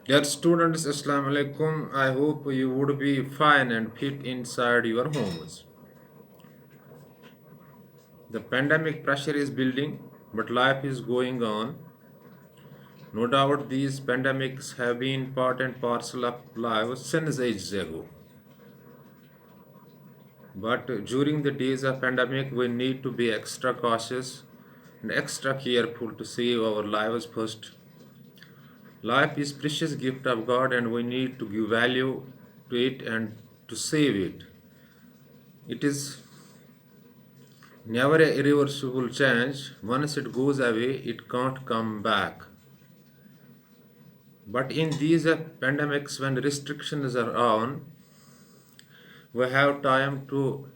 Dear students, Assalamu alaikum. I hope you would be fine and fit inside your homes. The pandemic pressure is building, but life is going on. No doubt these pandemics have been part and parcel of life since ages ago. But during the days of pandemic, we need to be extra cautious and extra careful to save our lives first. Life is precious gift of God and we need to give value to it and to save it. It is never a irreversible change. Once it goes away, it can't come back. But in these pandemics, when restrictions are on, we have time to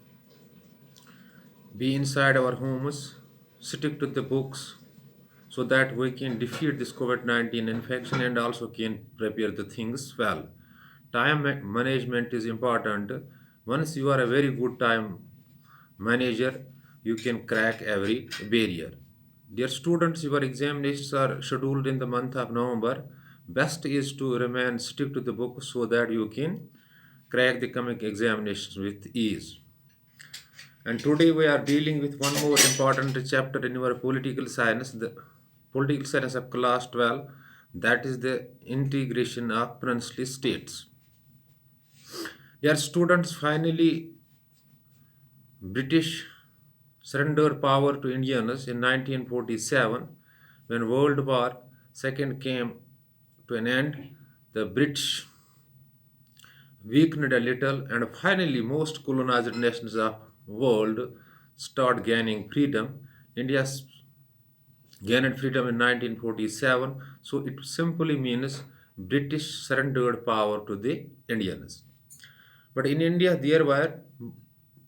be inside our homes, stick to the books, so that we can defeat this COVID 19 infection and also can prepare the things well. Time management is important. Once you are a very good time manager, you can crack every barrier. Dear students, your examinations are scheduled in the month of November. Best is to remain stick to the book so that you can crack the coming examinations with ease. And today we are dealing with one more important chapter in your political science, the political science of class 12, that is the integration of princely states. Dear students, finally British surrendered power to Indians in 1947 when World War II came to an end. The British weakened a little, and finally most colonized nations of world start gaining freedom. India gained freedom in 1947, so it simply means British surrendered power to the Indians. But in India, there were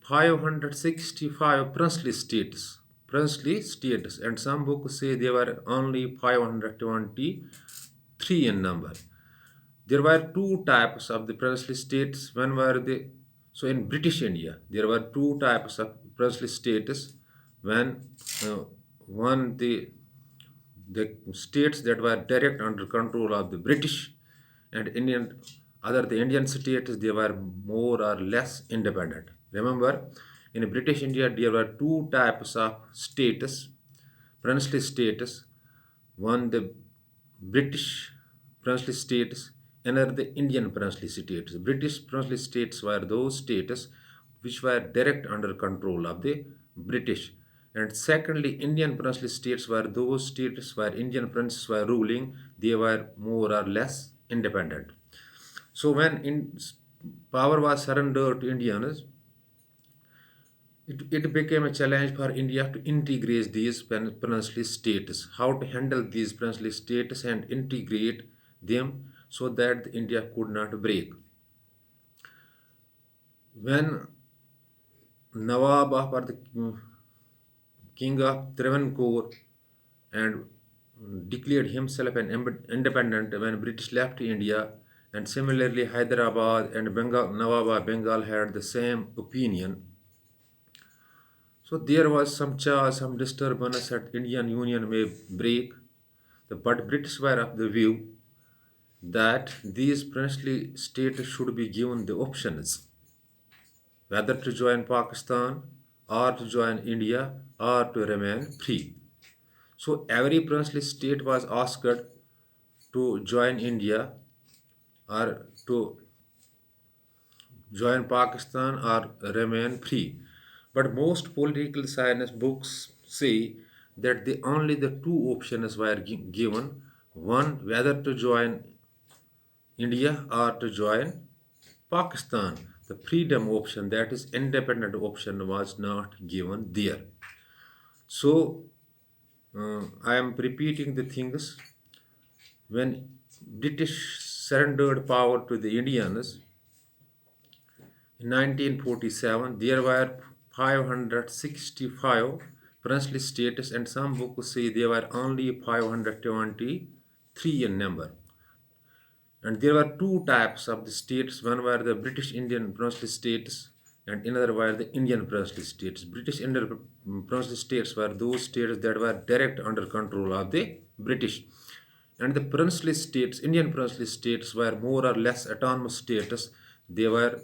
565 princely states, and some books say there were only 523 in number. There were two types of the princely states. One were the so in British India there were two types of princely states. When uh, one the states that were direct under control of the British and Indian other the Indian states they were more or less independent. Remember, in British India there were two types of status, princely status. One the British princely states, another the Indian princely states. British princely states were those states which were direct under control of the British. And secondly, Indian princely states were those states where Indian princes were ruling, they were more or less independent. So when power was surrendered to Indians, it became a challenge for India to integrate these princely states, how to handle these princely states and integrate them so that India could not break. When Nawab of or the king of Travancore and declared himself an independent when British left India, and similarly Hyderabad and Bengal, Nawab of Bengal had the same opinion. So there was some chaos, some disturbance that Indian Union may break. But British were of the view that these princely states should be given the options whether to join Pakistan or to join India or to remain free. So every princely state was asked to join India or to join Pakistan or remain free. But most political science books say that only the two options were given, one whether to join India or to join Pakistan. The freedom option, that is independent option, was not given there. So I am repeating the things. When British surrendered power to the Indians in 1947, there were 565 princely states, and some books say there were only 523 in number. And there were two types of the states. One were the British Indian princely states, and another were the Indian princely states. British Indian princely states were those states that were direct under control of the British. and the princely states, Indian princely states, were more or less autonomous status. They were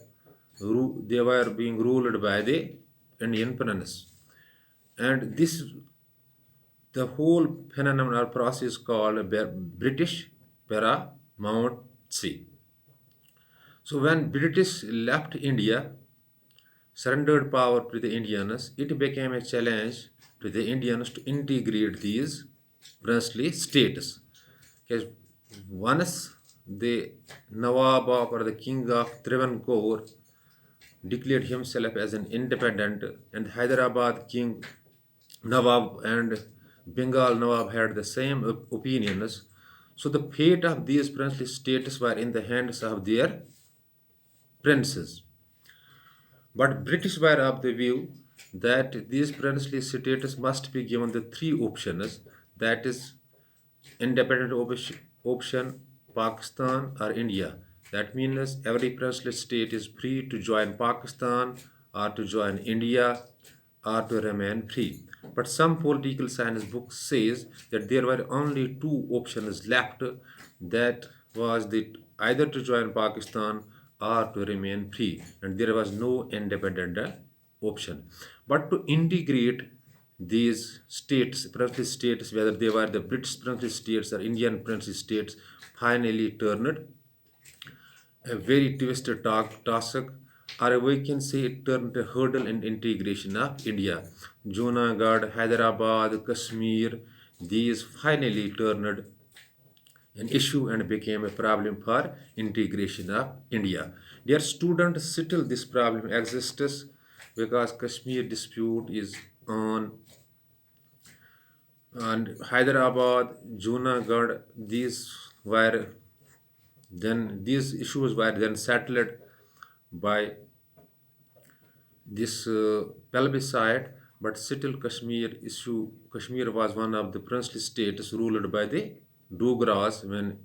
they were being ruled by the Indian prince, and this the whole phenomenon or process called British paramountcy. So when British left India, surrendered power to the Indians, it became a challenge to the Indians to integrate these princely states. Because once the Nawab of or the king of Travancore declared himself as an independent, and Hyderabad king Nawab and Bengal Nawab had the same opinions. So the fate of these princely states were in the hands of their princes. But British were of the view that these princely states must be given the three options, that is independent option, Pakistan or India. That means every princely state is free to join Pakistan or to join India or to remain free. But some political science books says that there were only two options left, that was the either to join Pakistan or to remain free, and there was no independent option. But to integrate these states, princely states, whether they were the British princely states or Indian princely states, finally turned a very twisted task, or we can say it turned a hurdle in integration of India. Junagadh, Hyderabad, Kashmir, these finally turned an issue and became a problem for integration of India. Dear students, still this problem exists because Kashmir dispute is on, and Hyderabad, Junagadh, these issues were then settled by this plebiscite, but still Kashmir was one of the princely states ruled by the Dogras when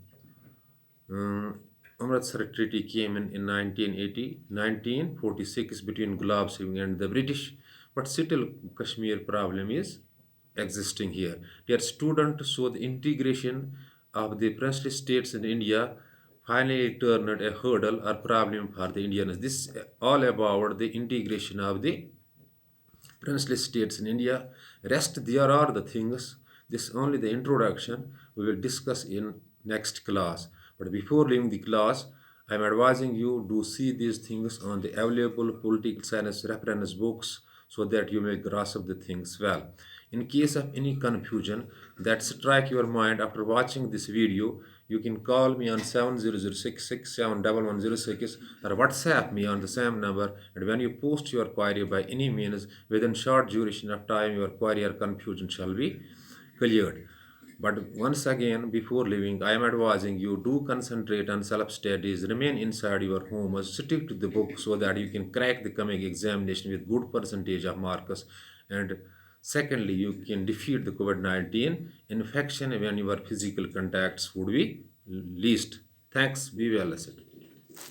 Amritsar Treaty came in 1946 between Gulab Singh and the British, but still Kashmir problem is existing here. Dear students, so the integration of the princely states in India finally turned a hurdle or problem for the Indians. This is all about the integration of the princely states in India. Rest there are the things. This is only the introduction. We will discuss in next class. But before leaving the class, I am advising you do see these things on the available political science reference books so that you may grasp the things well. In case of any confusion that strike your mind after watching this video, you can call me on 7006671106 or WhatsApp me on the same number, and when you post your query by any means, within short duration of time your query or confusion shall be cleared. But once again, before leaving, I am advising you do concentrate on self studies, remain inside your home, stick to the book so that you can crack the coming examination with good percentage of marks. And secondly, you can defeat the COVID-19 infection when your physical contacts would be least. Thanks. Be well, asset.